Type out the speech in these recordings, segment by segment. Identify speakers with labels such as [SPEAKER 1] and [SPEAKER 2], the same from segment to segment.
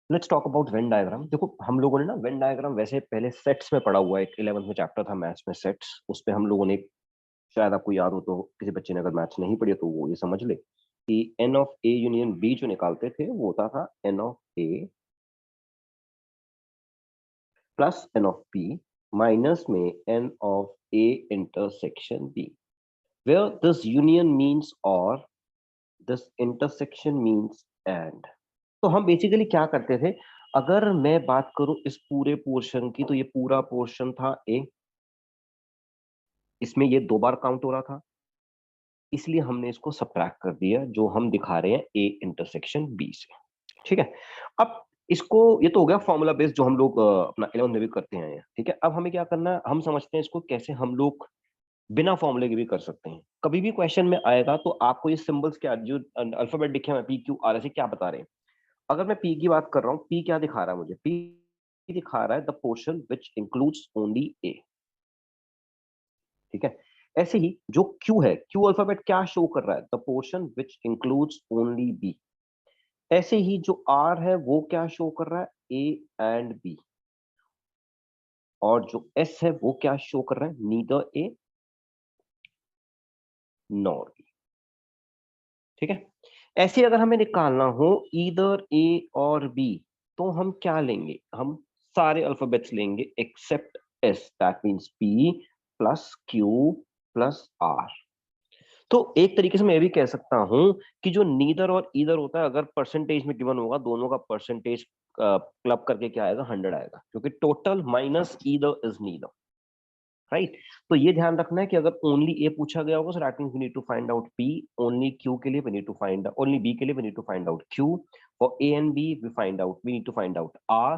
[SPEAKER 1] Let's talk about Venn diagram. देखो हम लोगों ने ना वेन डायग्राम वैसे पहले सेट्स में पढ़ा हुआ है, एक 11th में चैप्टर था मैथ्स में सेट्स, उस पे हम लोगों ने, शायद आपको याद हो तो, किसी बच्चे ने अगर मैथ्स नहीं पढ़ी तो वो ये समझ ले कि n of A union B जो निकालते थे वो होता था n of A plus n of B minus में n of A intersection B, where this union means और दिस इंटरसेक्शन मीन्स एंड। तो हम बेसिकली क्या करते थे, अगर मैं बात करूं इस पूरे पोर्शन की, तो ये पूरा पोर्शन था ए, इसमें ये 2 बार काउंट हो रहा था, इसलिए हमने इसको सब्ट्रैक्ट कर दिया, जो हम दिखा रहे हैं ए इंटरसेक्शन बी से। ठीक है, अब इसको, ये तो हो गया फॉर्मूला बेस्ड जो हम लोग अपना 11th में भी करते हैं। ठीक है, अब हमें क्या करना है, हम समझते हैं इसको कैसे हम लोग बिना फॉर्मूले के भी कर सकते हैं। कभी भी क्वेश्चन में आएगा तो आपको ये सिंबल्स क्या, जो अल्फाबेट दिखे हैं पी क्यू आर ऐसे क्या बता रहे हैं। अगर मैं पी की बात कर रहा हूँ, पी क्या दिखा रहा है मुझे, पी दिखा रहा है the portion which includes only A. ठीक है, ऐसे ही जो क्यू है, क्यू अल्फाबेट क्या शो कर रहा है, the portion which includes only B. ऐसे ही जो आर है वो क्या शो कर रहा है, ए एंड बी। और जो एस है वो क्या शो कर रहा है, नीदर ए नॉर बी। ठीक है, ऐसे अगर हमें निकालना हो ईदर ए और बी, तो हम क्या लेंगे, हम सारे अल्फाबेट्स लेंगे except S, that means P plus Q plus R. तो एक तरीके से मैं ये भी कह सकता हूं कि जो नीदर और ईदर होता है, अगर परसेंटेज में गिवन होगा, दोनों का परसेंटेज क्लब करके क्या आएगा, 100 आएगा, क्योंकि total minus either is neither. Right, तो ये ध्यान रखना है कि अगर ओनली ए पूछा गया होगा, so that means we need to find out P, only Q के लिए we need to find, only B के लिए we need to find out Q, for A and B we need to find out R,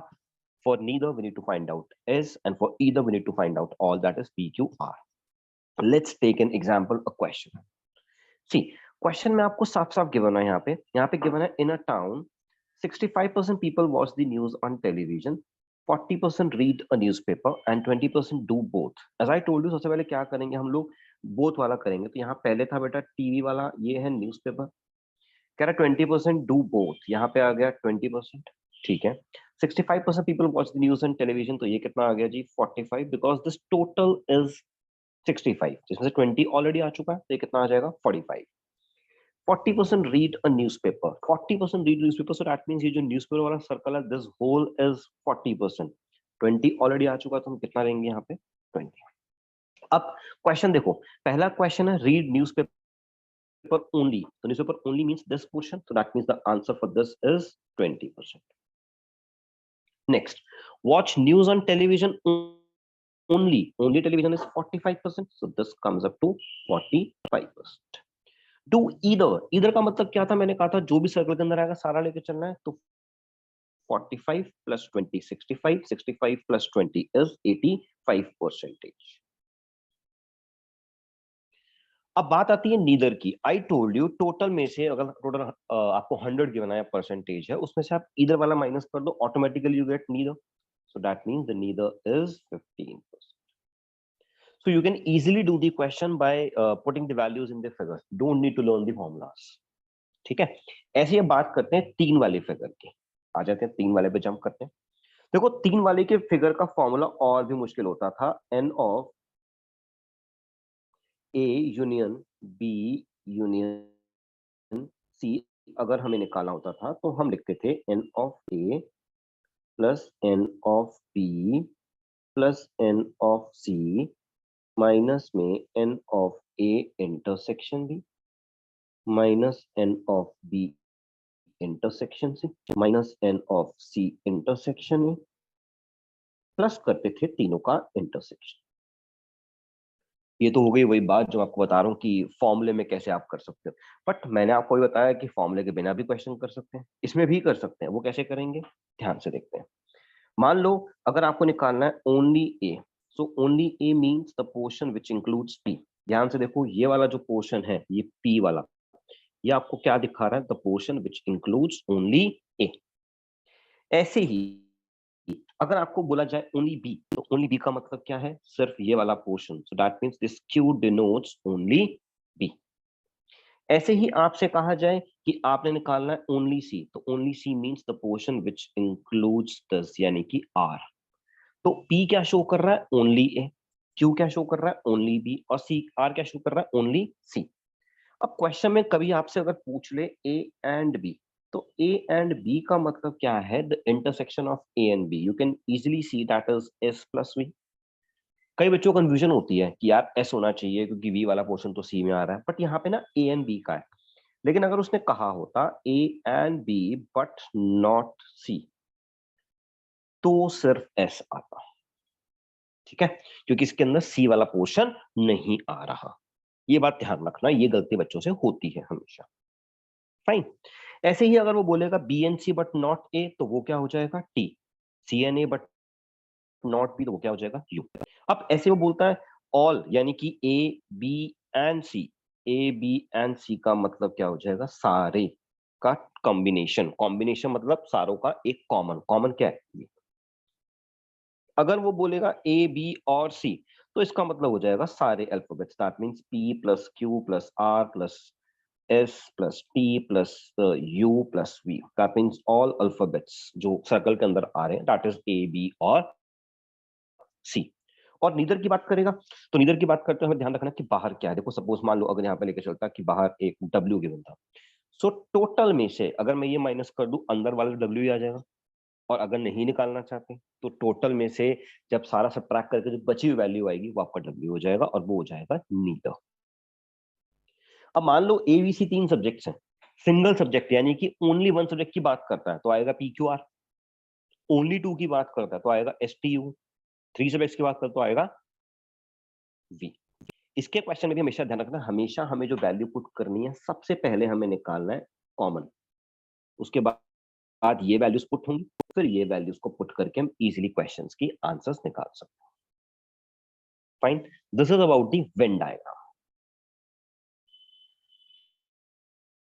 [SPEAKER 1] for neither we need to find out s, and for either we need to find out all, that is p q r. Let's take an example, a question. See, question में आपको साफ साफ given है, यहाँ पे given है, इन अ town 65% people watch the news on television, 40% read a newspaper and 20% do both. As I told you, सबसे पहले क्या करेंगे हम लोग, बोथ वाला करेंगे। तो यहाँ पहले था बेटा टीवी वाला, ये है न्यूज़पेपर, कह रहा 20% डू बोथ, यहाँ पे आ गया 20%। ठीक है, 65% people watch the news and television, तो ये कितना आ गया जी, 45, बिकॉज दिस टोटल इज 65, जिसमें से 20 ऑलरेडी आ चुका है, तो ये कितना आ जाएगा, 45। 40% read a newspaper, 40% read newspaper, so that means ये जो न्यूज़पेपर वाला सर्कल है, this whole is 40%, 20 ऑलरेडी आ चुका है, तो हम कितना लेंगे यहाँ पे, 20। अब क्वेश्चन देखो, पहला क्वेश्चन है रीड न्यूज़पेपर ओनली, तो newspaper only means this portion, so that means the answer for this is 20%. Next, watch news on television only, only television is 45%, so this comes up to 45%. Do either, either का मतलब क्या था, मैंने कहा था जो भी सर्कल के अंदर आएगा सारा लेके चलना है, तो 45 प्लस 20 65, 65 प्लस 20 इज 85%। अब बात आती है नीदर की। आई टोल्ड यू, टोटल में से अगर टोटल आपको 100 गिवन है, परसेंटेज है, उसमें से आप ईदर वाला माइनस कर दो, automatically you get neither, so that means the neither is 15%. So you can easily do the question by putting the values in the figure. Don't need to learn the formulas. ठीक है, ऐसे ही बात करते हैं 3 वाले figure की, आ जाते हैं 3 वाले पे जंप करते हैं। देखो 3 वाले के फिगर का फॉर्मूला और भी मुश्किल होता था, n of A union B union C अगर हमें निकालना होता था, तो हम लिखते थे n of A plus n of B plus n of C minus में n of A intersection B minus n of B intersection C minus n of C intersection A, plus करते थे तीनों का इंटरसेक्शन। ये तो हो गई वही बात जो आपको बता रहा हूँ कि फॉर्मूले में कैसे आप कर सकते हो, बट मैंने आपको भी बताया कि फॉर्मूले के बिना भी क्वेश्चन कर सकते हैं, इसमें भी कर सकते हैं। वो कैसे करेंगे, ध्यान से देखते हैं। मान लो अगर आपको निकालना है only A, so only A means the portion which includes P. ध्यान से देखो, ये वाला जो पोर्शन है, ये पी वाला, ये आपको क्या दिखा रहा है, the portion which includes only A. ऐसे ही अगर आपको बोला जाए ओनली बी, तो ओनली बी का मतलब क्या है, सिर्फ ये वाला portion, so that means this Q denotes only B. ऐसे ही आपसे कहा जाए कि आपने निकालना है ओनली सी, तो only C means the portion which includes this, यानी कि आर। तो पी क्या शो कर रहा है? Only A. क्यू क्या शो कर रहा है? Only B. और सी आर क्या शो कर रहा है? Only C. अब क्वेश्चन में कभी आपसे अगर पूछ ले ए एंड बी, तो ए एंड बी का मतलब क्या है? The intersection of A and B, you can easily see that is S plus V. कई बच्चों को कंफ्यूजन होती है कि यार एस होना चाहिए क्योंकि वी वाला पोर्शन तो सी में आ रहा है, बट यहाँ पे ना ए एंड बी का है। लेकिन अगर उसने कहा होता A and B but not C, तो सिर्फ एस आता। ठीक है, क्योंकि इसके अंदर सी वाला पोर्शन नहीं आ रहा। ये बात ध्यान रखना, ये गलती बच्चों से होती है हमेशा। फाइन। ऐसे ही अगर वो बोलेगा B and C but not A, तो वो क्या हो जाएगा? T. C and A but not B, तो वो क्या हो जाएगा? यू। अब ऐसे वो बोलता है ऑल, यानी कि A B and C. A B and C का मतलब क्या हो जाएगा? सारे का कॉम्बिनेशन। कॉम्बिनेशन मतलब सारों का एक कॉमन। कॉमन क्या है? अगर वो बोलेगा ए बी और सी, तो इसका मतलब हो जाएगा सारे alphabets. That means P plus Q plus R plus S plus T plus U plus V. That means all alphabets जो सर्कल के अंदर आ रहे हैं, दैट इज ए बी और सी। और नीदर की बात करेगा, तो नीदर की बात करते हुए हमें ध्यान रखना कि बाहर क्या है। देखो सपोज मान लो अगर यहाँ पे लेके चलता कि बाहर एक डब्ल्यू गिवन था, सो टोटल में से अगर मैं ये माइनस कर दूं, अंदर वाला डब्ल्यू ही आ जाएगा। और अगर नहीं निकालना चाहते, तो टोटल में से जब सारा सबट्रैक्ट करके जो बची हुई वैल्यू आएगी, वो आपका डब्ल्यू हो जाएगा, और वो हो जाएगा नीदर। अब मान लो ए बी सी तीन सब्जेक्ट्स हैं, सिंगल सब्जेक्ट यानी कि ओनली वन सब्जेक्ट की बात करता है, तो आएगा P Q R. Only two की बात करता है तो आएगा S T U. Three subjects की बात करता है तो आएगा वी। इसके क्वेश्चन में भी हमेशा ध्यान रखना, हमेशा हमें जो वैल्यू पुट करनी है, सबसे पहले हमें निकालना है कॉमन। उसके बाद ये वैल्यूज पुट होंगी, फिर ये वैल्यूज को पुट करके हम इजीली क्वेश्चंस की आंसर्स निकाल सकते हैं। Fine, this is about the Venn diagram.